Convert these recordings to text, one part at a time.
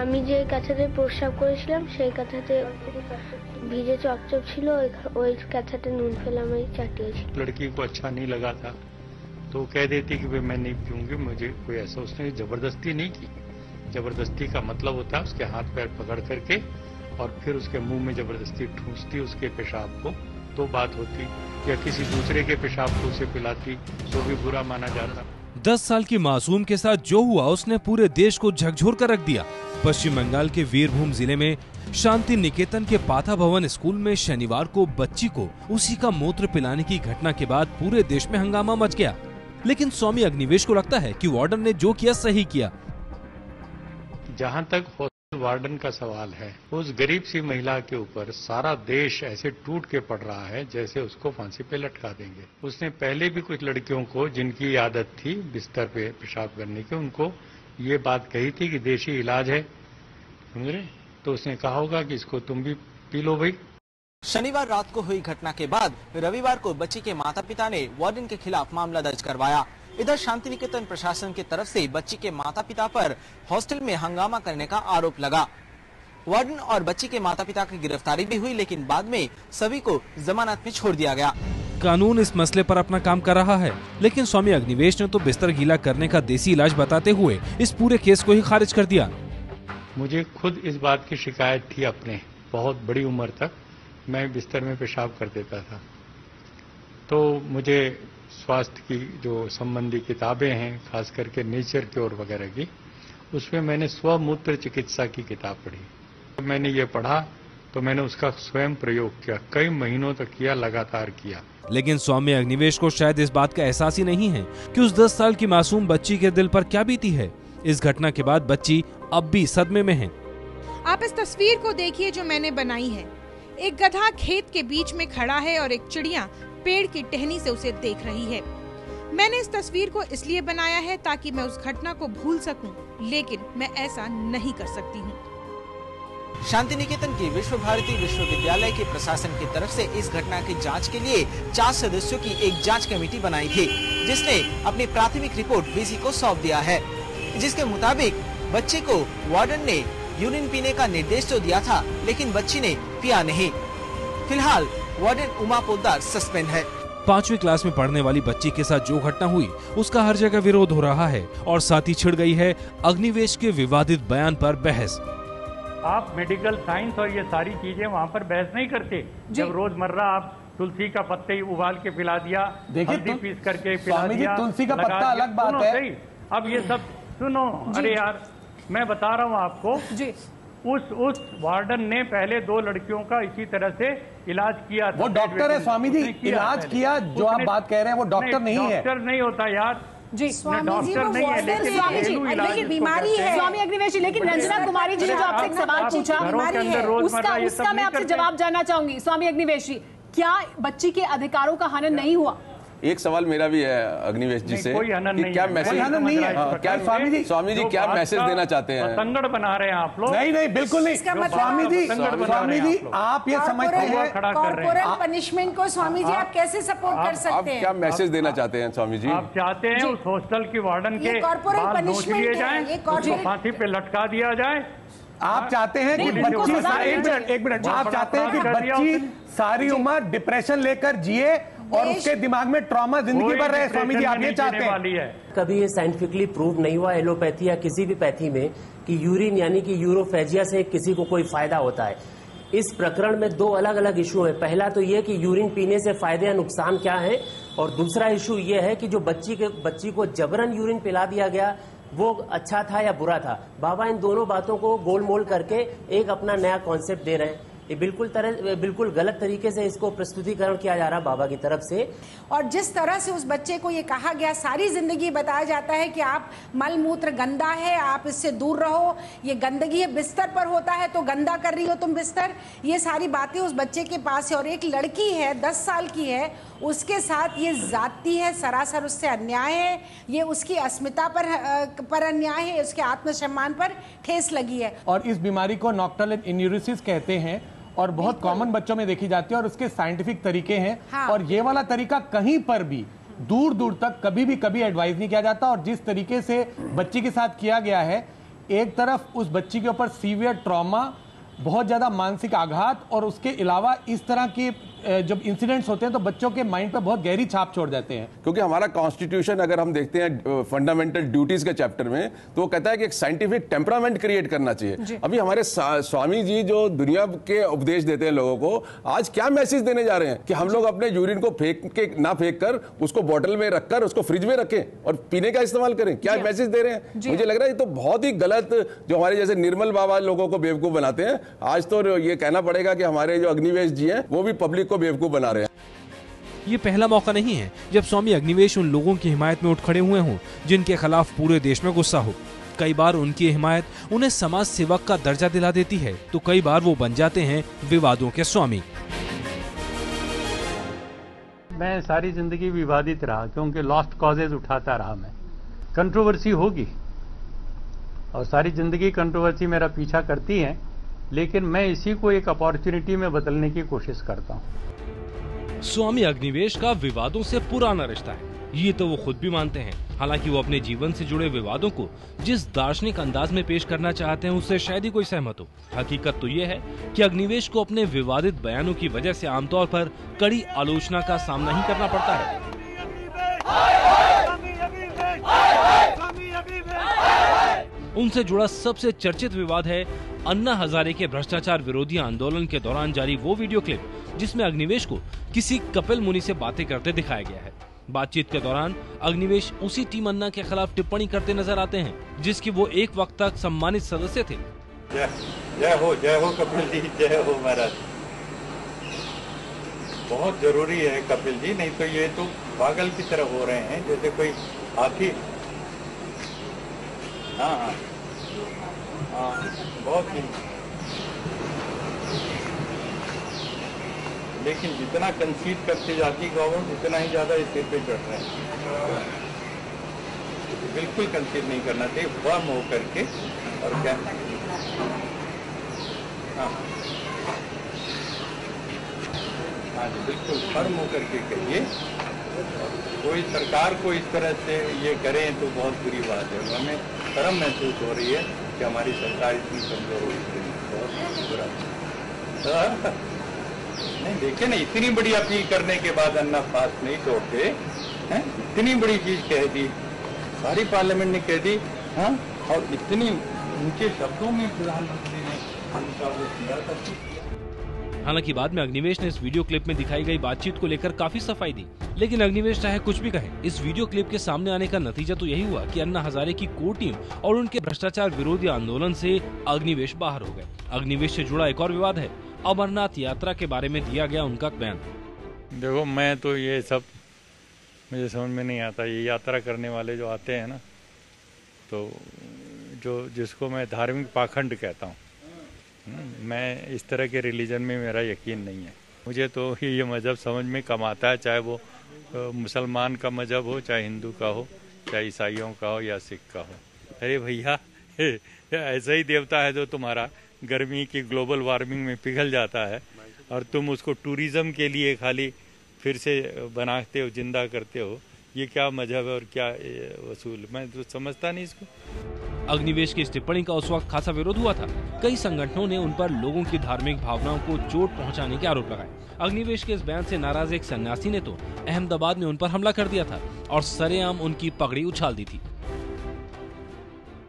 আমি যে কাঁথাতে প্রস্রাব করেছিলাম সেই কাঁথাতে ভিজে চপচপ ছিল, ওই কাঁথাতে নুন ফেলে আমি চাটিয়েছি। लड़की को अच्छा नहीं लगा था तो कह देती कि भाई मैं नहीं पीऊंगी, मुझे कोई ऐसा, उसने जबरदस्ती नहीं की। जबरदस्ती का मतलब होता है उसके हाथ पैर पकड़ करके और फिर उसके मुंह में जबरदस्ती ठूंसती उसके पेशाब को, तो बात होती। या किसी दूसरे के पेशाब को उसे पिलाती तो भी बुरा माना जाता। 10 साल की मासूम के साथ जो हुआ उसने पूरे देश को झकझोर कर रख दिया। पश्चिम बंगाल के वीरभूम जिले में शांति निकेतन के पाथा भवन स्कूल में शनिवार को बच्ची को उसी का मूत्र पिलाने की घटना के बाद पूरे देश में हंगामा मच गया। लेकिन स्वामी अग्निवेश को लगता है कि वार्डन ने जो किया सही किया। जहां तक हॉस्टल वार्डन का सवाल है, उस गरीब सी महिला के ऊपर सारा देश ऐसे टूट के पड़ रहा है जैसे उसको फांसी पे लटका देंगे। उसने पहले भी कुछ लड़कियों को जिनकी आदत थी बिस्तर पे पेशाब करने की, उनको ये बात कही थी कि देशी इलाज है, समझ रहे, तो उसने कहा होगा कि इसको तुम भी पी लो भाई। शनिवार रात को हुई घटना के बाद रविवार को बच्ची के माता पिता ने वार्डन के खिलाफ मामला दर्ज करवाया। इधर शांति निकेतन प्रशासन की तरफ से बच्ची के माता पिता पर हॉस्टल में हंगामा करने का आरोप लगा। वार्डन और बच्ची के माता पिता की गिरफ्तारी भी हुई, लेकिन बाद में सभी को जमानत में छोड़ दिया गया। कानून इस मसले पर अपना काम कर रहा है, लेकिन स्वामी अग्निवेश ने तो बिस्तर गीला करने का देसी इलाज बताते हुए इस पूरे केस को ही खारिज कर दिया। मुझे खुद इस बात की शिकायत थी, अपने बहुत बड़ी उम्र तक मैं बिस्तर में पेशाब कर देता था, तो मुझे स्वास्थ्य की जो संबंधी किताबें हैं, खास करके नेचर क्योर वगैरह की, उसमें मैंने स्वमूत्र चिकित्सा की किताब पढ़ी। जब मैंने ये पढ़ा तो मैंने उसका स्वयं प्रयोग किया, कई महीनों तक किया, लगातार किया। लेकिन स्वामी अग्निवेश को शायद इस बात का एहसास ही नहीं है कि उस 10 साल की मासूम बच्ची के दिल पर क्या बीती है। इस घटना के बाद बच्ची अब भी सदमे में है। आप इस तस्वीर को देखिए जो मैंने बनाई है। एक गधा खेत के बीच में खड़ा है और एक चिड़िया पेड़ की टहनी से उसे देख रही है। मैंने इस तस्वीर को इसलिए बनाया है ताकि मैं उस घटना को भूल सकूं, लेकिन मैं ऐसा नहीं कर सकती हूं। शांति निकेतन की विश्व भारती विश्वविद्यालय के प्रशासन की तरफ से इस घटना की जांच के लिए 4 सदस्यों की एक जांच कमेटी बनाई थी, जिसने अपनी प्राथमिक रिपोर्ट वीसी को सौंप दिया है, जिसके मुताबिक बच्चे को वार्डन ने यूरिन पीने का निर्देश तो दिया था, लेकिन बच्ची ने पिया नहीं। फिलहाल वार्डन उमा पोद्दार सस्पेंड है। 5वीं क्लास में पढ़ने वाली बच्ची के साथ जो घटना हुई उसका हर जगह विरोध हो रहा है और साथ ही छिड़ गई है अग्निवेश के विवादित बयान पर बहस। आप मेडिकल साइंस और ये सारी चीजें वहाँ पर बहस नहीं करते। जब रोजमर्रा आप तुलसी का पत्ते उबाल के पिला दिया, हल्दी पीस करके पिला दिया, तुलसी का पत्ता अलग बात है। अब ये सब सुनो, अरे यार मैं बता रहा हूँ आपको जी। उस वार्डन ने पहले 2 लड़कियों का इसी तरह से इलाज किया था। वो डॉक्टर है स्वामी जी, इलाज किया जो आप बात कह रहे हैं वो डॉक्टर नहीं है। डॉक्टर नहीं होता यार जी, स्वामी जी वो लेकिन बीमारी है स्वामी अग्निवेश जी। लेकिन रंजना कुमारी जी ने जो आपसे एक सवाल पूछा बीमारी है, उसका मैं आपसे जवाब जानना चाहूंगी। स्वामी अग्निवेश जी, क्या बच्ची के अधिकारों का हनन नहीं हुआ? एक सवाल मेरा भी है अग्निवेश जी से, क्या मैसेज क्या स्वामी जी क्या मैसेज देना चाहते हैं? संगड़ बना रहे हैं आप लोग? नहीं बिल्कुल नहीं स्वामी जी, आप ये समझते हैं कॉर्पोरल पनिशमेंट को स्वामी जी आप कैसे सपोर्ट कर सकते हैं? क्या मैसेज देना चाहते हैं स्वामी जी? आप चाहते हैं उस हॉस्टल की वार्डन के बाल नोच लिए जाए, उसको फांसी पे लटका दिया जाए? आप चाहते हैं कि बच्ची एक मिनट आप चाहते हैं कि बच्ची सारी उम्र डिप्रेशन लेकर जिए और उसके दिमाग में ट्रॉमा जिंदगी भर रहे? स्वामी जी आप ये चाहते हैं? कभी ये साइंटिफिकली प्रूव नहीं हुआ एलोपैथी या किसी भी पैथी में कि यूरिन यानी कि यूरोफेजिया से किसी को कोई फायदा होता है। इस प्रकरण में 2 अलग अलग इशू है। पहला तो ये कि यूरिन पीने से फायदे या नुकसान क्या है, और दूसरा इशू ये है कि जो बच्ची को जबरन यूरिन पिला दिया गया वो अच्छा था या बुरा था। बाबा इन दोनों बातों को गोलमोल करके एक अपना नया कॉन्सेप्ट दे रहे हैं। ये बिल्कुल गलत तरीके से इसको प्रस्तुतिकरण किया जा रहा बाबा की तरफ से। और जिस तरह से उस बच्चे को ये कहा गया, सारी जिंदगी बताया जाता है कि आप मल मूत्र गंदा है, आप इससे दूर रहो, ये गंदगी है, बिस्तर पर होता है तो गंदा कर रही हो तुम बिस्तर, ये सारी बातें उस बच्चे के पास है। और एक लड़की है 10 साल की है, उसके साथ ये जाती है, सरासर उससे अन्याय है, ये उसकी अस्मिता पर अन्याय है, उसके आत्मसम्मान पर ठेस लगी है। और इस बीमारी को नॉक्टर्नल इन्यूरिसिस कहते हैं और बहुत कॉमन बच्चों में देखी जाती है और उसके साइंटिफिक तरीके हैं। हाँ। और ये वाला तरीका कहीं पर भी दूर दूर तक कभी एडवाइस नहीं किया जाता। और जिस तरीके से बच्ची के साथ किया गया है, एक तरफ उस बच्ची के ऊपर सीवियर ट्रॉमा, बहुत ज्यादा मानसिक आघात, और उसके अलावा इस तरह के जब इंसिडेंट्स होते हैं तो बच्चों के माइंड पे बहुत गहरी छाप छोड़ जाते हैं। क्योंकि हमारा कॉन्स्टिट्यूशन अगर हम देखते हैं फंडामेंटल ड्यूटीज के चैप्टर में, तो वो कहता है कि एक साइंटिफिक टेम्परामेंट क्रिएट करना चाहिए। अभी हमारे स्वामी जी जो दुनिया के उपदेश देते हैं लोगों को, आज क्या मैसेज देने जा रहे हैं कि हम लोग अपने यूरिन को फेंक कर उसको बोतल में रखकर उसको फ्रिज में रखें और पीने का इस्तेमाल करें। क्या मैसेज दे रहे हैं? मुझे लग रहा है ये तो बहुत ही गलत, जो हमारे जैसे निर्मल बाबा लोगों को बेवकूफ बनाते हैं। आज तो ये कहना पड़ेगा कि हमारे जो अग्निवेश जी हैं वो भी पब्लिक को बेवकूफ बना रहे हैं। ये पहला मौका नहीं है जब स्वामी अग्निवेश उन लोगों की हिमायत में उठ खड़े हुए हों जिनके खिलाफ पूरे देश में गुस्सा हो। कई बार उनकी हिमायत उन्हें समाज सेवक का दर्जा दिला देती है, तो कई बार वो बन जाते हैं विवादों के स्वामी। मैं सारी जिंदगी विवादित रहा, क्योंकि लॉस्ट कॉजेज उठाता रहा मैं। कंट्रोवर्सी होगी और सारी जिंदगी कंट्रोवर्सी मेरा पीछा करती है, लेकिन मैं इसी को एक अपॉर्चुनिटी में बदलने की कोशिश करता हूं। स्वामी अग्निवेश का विवादों से पुराना रिश्ता है, ये तो वो खुद भी मानते हैं। हालांकि वो अपने जीवन से जुड़े विवादों को जिस दार्शनिक अंदाज में पेश करना चाहते हैं उससे शायद ही कोई सहमत हो। हकीकत तो ये है कि अग्निवेश को अपने विवादित बयानों की वजह से आमतौर पर कड़ी आलोचना का सामना ही करना पड़ता है। उनसे जुड़ा सबसे चर्चित विवाद है अन्ना हजारे के भ्रष्टाचार विरोधी आंदोलन के दौरान जारी वो वीडियो क्लिप जिसमें अग्निवेश को किसी कपिल मुनि से बातें करते दिखाया गया है। बातचीत के दौरान अग्निवेश उसी टीम अन्ना के खिलाफ टिप्पणी करते नजर आते हैं जिसके वो एक वक्त तक सम्मानित सदस्य थे। जय हो कपिल जी, जय हो महाराज। बहुत जरूरी है कपिल जी, नहीं तो ये तो पागल की तरह हो रहे हैं जैसे कोई हाथी। हाँ, बहुत ही। लेकिन जितना कंसीड करती जाती गवर्नमेंट उतना ही ज्यादा इस सिर पे चढ़ रहे हैं। बिल्कुल कंसीड नहीं करना चाहिए, फर्म हो करके। और क्या, हाँ जी, बिल्कुल फर्म हो करके कहिए। कोई सरकार को इस तरह से ये करें तो बहुत बुरी बात है। हमें शर्म महसूस हो रही है कि हमारी सरकार इतनी कमजोर हो रही है। बहुत बुरा। नहीं देखिए ना, इतनी बड़ी अपील करने के बाद अन्ना फास्ट नहीं तोड़ते हैं। इतनी बड़ी चीज कह दी, सारी पार्लियामेंट ने कह दी। हाँ, और इतनी ऊंचे शब्दों में प्रधानमंत्री ने उनका वो किया था। हालांकि बाद में अग्निवेश ने इस वीडियो क्लिप में दिखाई गई बातचीत को लेकर काफी सफाई दी, लेकिन अग्निवेश चाहे कुछ भी कहे, इस वीडियो क्लिप के सामने आने का नतीजा तो यही हुआ कि अन्ना हजारे की कोर टीम और उनके भ्रष्टाचार विरोधी आंदोलन से अग्निवेश बाहर हो गए। अग्निवेश से जुड़ा एक और विवाद है अमरनाथ यात्रा के बारे में दिया गया उनका बयान। देखो, मैं तो ये सब मुझे समझ में नहीं आता। ये यात्रा करने वाले जो आते हैं ना, तो जिसको मैं धार्मिक पाखंड कहता हूँ, मैं इस तरह के रिलीजन में मेरा यकीन नहीं है। मुझे तो ये मज़हब समझ में कम आता है, चाहे वो मुसलमान का मज़हब हो, चाहे हिंदू का हो, चाहे ईसाइयों का हो या सिख का हो। अरे भैया, ऐसा ही देवता है जो तुम्हारा गर्मी की ग्लोबल वार्मिंग में पिघल जाता है और तुम उसको टूरिज्म के लिए खाली फिर से बनाते हो, जिंदा करते हो। ये क्या मजहब है और क्या वसूल, मैं तो समझता नहीं इसको। अग्निवेश की इस टिप्पणी का उस वक्त खासा विरोध हुआ था। कई संगठनों ने उन पर लोगों की धार्मिक भावनाओं को चोट पहुंचाने के आरोप लगाए। अग्निवेश के इस बयान से नाराज एक सन्यासी ने तो अहमदाबाद में उन पर हमला कर दिया था और सरेआम उनकी पगड़ी उछाल दी थी।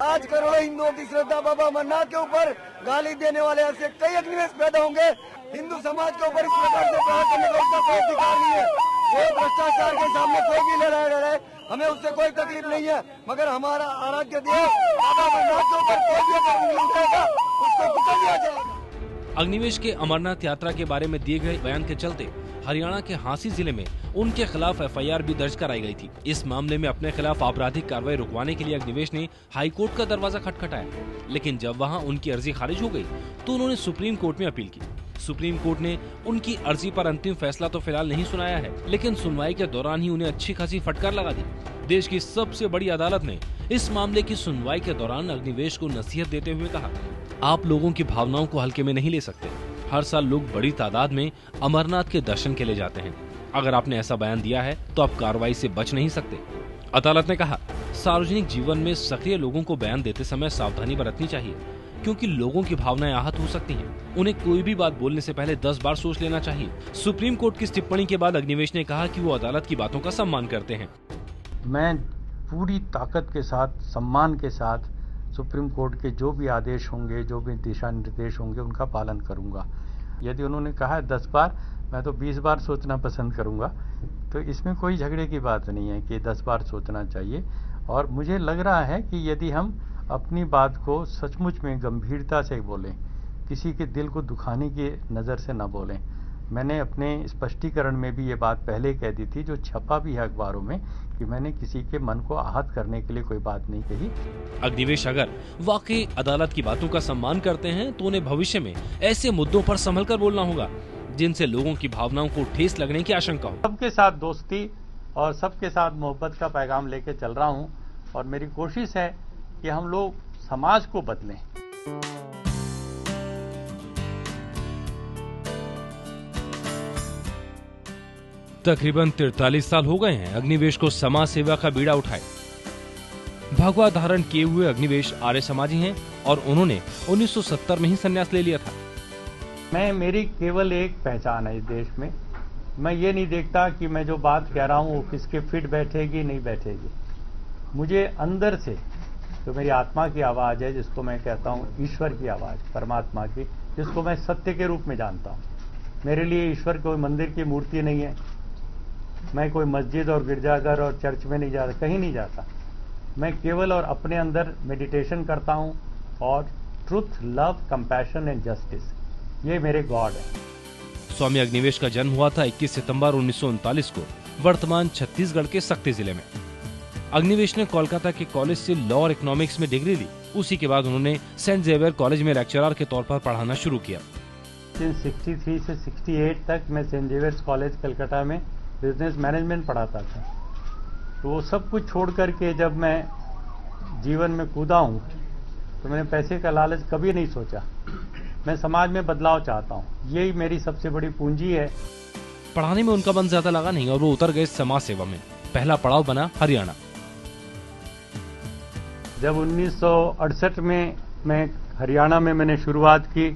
आज करोड़ों हिंदुओं की श्रद्धा बाबा अमरनाथ के ऊपर गाली देने वाले ऐसे कई अग्निवेश पैदा होंगे। हिंदू समाज के ऊपर इस प्रकार से प्रहार करने का उसका कोई अधिकार नहीं है। वो भ्रष्टाचार के सामने कोई भी लड़ाई, हमें उससे कोई तकलीफ नहीं है, मगर हमारा आराध्य देव बाबा अमरनाथ के ऊपर कोई भी अगर उठाएगा उसको पकड़ लिया जाएगा। अग्निवेश के अमरनाथ यात्रा के बारे में दिए गए बयान के चलते हरियाणा के हांसी जिले में उनके खिलाफ एफआईआर भी दर्ज कराई गई थी। इस मामले में अपने खिलाफ आपराधिक कार्रवाई रुकवाने के लिए अग्निवेश ने हाई कोर्ट का दरवाजा खटखटाया, लेकिन जब वहां उनकी अर्जी खारिज हो गई तो उन्होंने सुप्रीम कोर्ट में अपील की। सुप्रीम कोर्ट ने उनकी अर्जी पर अंतिम फैसला तो फिलहाल नहीं सुनाया है, लेकिन सुनवाई के दौरान ही उन्हें अच्छी खासी फटकार लगा दी। देश की सबसे बड़ी अदालत ने इस मामले की सुनवाई के दौरान अग्निवेश को नसीहत देते हुए कहा, आप लोगों की भावनाओं को हल्के में नहीं ले सकते। हर साल लोग बड़ी तादाद में अमरनाथ के दर्शन के लिए जाते हैं। अगर आपने ऐसा बयान दिया है तो आप कार्रवाई से बच नहीं सकते। अदालत ने कहा, सार्वजनिक जीवन में सक्रिय लोगों को बयान देते समय सावधानी बरतनी चाहिए, क्योंकि लोगों की भावनाएं आहत हो सकती हैं। उन्हें कोई भी बात बोलने से पहले 10 बार सोच लेना चाहिए। सुप्रीम कोर्ट की इस टिप्पणी के बाद अग्निवेश ने कहा कि वो अदालत की बातों का सम्मान करते हैं। मैं पूरी ताकत के साथ, सम्मान के साथ सुप्रीम कोर्ट के जो भी आदेश होंगे, जो भी दिशा निर्देश होंगे, उनका पालन करूंगा। यदि उन्होंने कहा है 10 बार, मैं तो 20 बार सोचना पसंद करूंगा। तो इसमें कोई झगड़े की बात नहीं है कि 10 बार सोचना चाहिए। और मुझे लग रहा है कि यदि हम अपनी बात को सचमुच में गंभीरता से बोलें, किसी के दिल को दुखाने की नज़र से न बोलें। मैंने अपने स्पष्टीकरण में भी ये बात पहले कह दी थी, जो छपा भी है अखबारों में, कि मैंने किसी के मन को आहत करने के लिए कोई बात नहीं कही। अग्निवेश अगर वाकई अदालत की बातों का सम्मान करते हैं तो उन्हें भविष्य में ऐसे मुद्दों पर संभल कर बोलना होगा जिनसे लोगों की भावनाओं को ठेस लगने की आशंका हो। सबके साथ दोस्ती और सबके साथ मोहब्बत का पैगाम लेके चल रहा हूँ, और मेरी कोशिश है कि हम लोग समाज को बदलें। तकरीबन 43 साल हो गए हैं अग्निवेश को समाज सेवा का बीड़ा उठाए। भगवा धारण किए हुए अग्निवेश आर्य समाजी हैं और उन्होंने 1970 में ही संन्यास ले लिया था। मेरी केवल एक पहचान है इस देश में। मैं ये नहीं देखता कि मैं जो बात कह रहा हूँ वो किसके फिट बैठेगी नहीं बैठेगी। मुझे अंदर से जो मेरी आत्मा की आवाज़ है, जिसको मैं कहता हूँ ईश्वर की आवाज़, परमात्मा की, जिसको मैं सत्य के रूप में जानता हूँ। मेरे लिए ईश्वर कोई मंदिर की मूर्ति नहीं है। मैं कोई मस्जिद और गिरजाघर और चर्च में नहीं जाता, कहीं नहीं जाता। मैं केवल और अपने अंदर मेडिटेशन करता हूँ, और truth, love, compassion and justice, ये मेरे गॉड है। स्वामी अग्निवेश का जन्म हुआ था 21 सितंबर 1939 को वर्तमान छत्तीसगढ़ के सक्ती जिले में। अग्निवेश ने कोलकाता के कॉलेज से लॉ और इकोनॉमिक्स में डिग्री ली। उसी के बाद उन्होंने सेंट जेवियर कॉलेज में लेक्चरर के तौर पर पढ़ाना शुरू किया। 63 से 68 तक मैं सेंट जेवियर्स कॉलेज कलकत्ता में बिजनेस मैनेजमेंट पढ़ाता था। तो वो सब कुछ छोड़ करके जब मैं जीवन में कूदा हूँ, तो मैंने पैसे का लालच कभी नहीं सोचा। मैं समाज में बदलाव चाहता हूँ, यही मेरी सबसे बड़ी पूंजी है। पढ़ाने में उनका मन ज्यादा लगा नहीं और वो उतर गए समाज सेवा में। पहला पड़ाव बना हरियाणा। जब 1968 में मैं हरियाणा में मैंने शुरुआत की,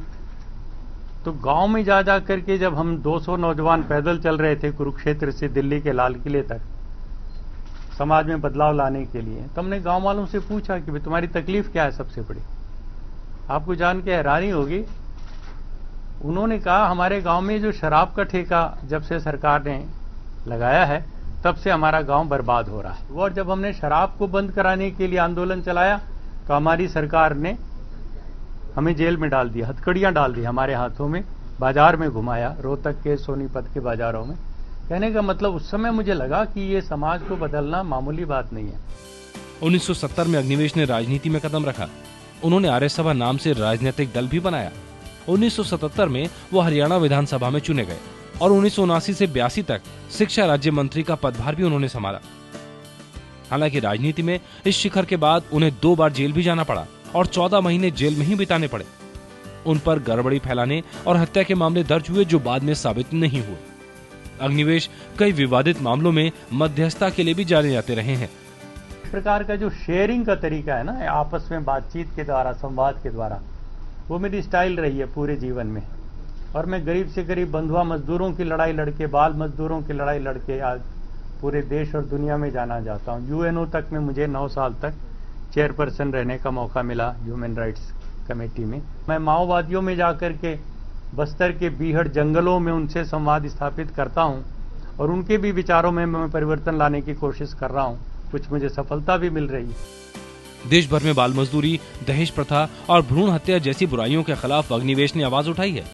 तो गांव में जा करके जब हम 200 नौजवान पैदल चल रहे थे कुरुक्षेत्र से दिल्ली के लाल किले तक समाज में बदलाव लाने के लिए, तो हमने गांव वालों से पूछा कि भाई तुम्हारी तकलीफ क्या है सबसे बड़ी। आपको जान के हैरानी होगी, उन्होंने कहा हमारे गांव में जो शराब का ठेका जब से सरकार ने लगाया है, तब से हमारा गांव बर्बाद हो रहा है। और जब हमने शराब को बंद कराने के लिए आंदोलन चलाया, तो हमारी सरकार ने हमें जेल में डाल दिया, हथकड़ियां डाल दी हमारे हाथों में, बाजार में घुमाया, रोहतक के, सोनीपत के बाजारों में। कहने का मतलब उस समय मुझे लगा कि ये समाज को बदलना मामूली बात नहीं है। 1970 में अग्निवेश ने राजनीति में कदम रखा। उन्होंने आर्य सभा नाम से राजनीतिक दल भी बनाया। 1977 में वो हरियाणा विधानसभा में चुने गए और 1979 से 82 तक शिक्षा राज्य मंत्री का पदभार भी उन्होंने संभाला। हालांकि राजनीति में इस शिखर के बाद उन्हें 2 बार जेल भी जाना पड़ा और 14 महीने जेल में ही बिताने पड़े। उन पर गड़बड़ी फैलाने और हत्या के मामले दर्ज हुए, जो बाद में साबित नहीं हुए। अग्निवेश कई विवादित मामलों में मध्यस्थता के लिए भी जाने जाते रहे हैं। इस प्रकार का जो शेयरिंग का तरीका है ना, आपस में बातचीत के द्वारा, संवाद के द्वारा, वो मेरी स्टाइल रही है पूरे जीवन में। और मैं गरीब से गरीब बंधुआ मजदूरों की लड़ाई लड़के, बाल मजदूरों की लड़ाई लड़के आज पूरे देश और दुनिया में जाना जाता हूँ। यूएनओ तक में मुझे 9 साल तक चेयरपर्सन रहने का मौका मिला, ह्यूमन राइट्स कमेटी में। मैं माओवादियों में जाकर के बस्तर के बीहड़ जंगलों में उनसे संवाद स्थापित करता हूं, और उनके भी विचारों में मैं परिवर्तन लाने की कोशिश कर रहा हूं। कुछ मुझे सफलता भी मिल रही है। देश भर में बाल मजदूरी, दहेज प्रथा और भ्रूण हत्या जैसी बुराइयों के खिलाफ अग्निवेश ने आवाज उठाई है।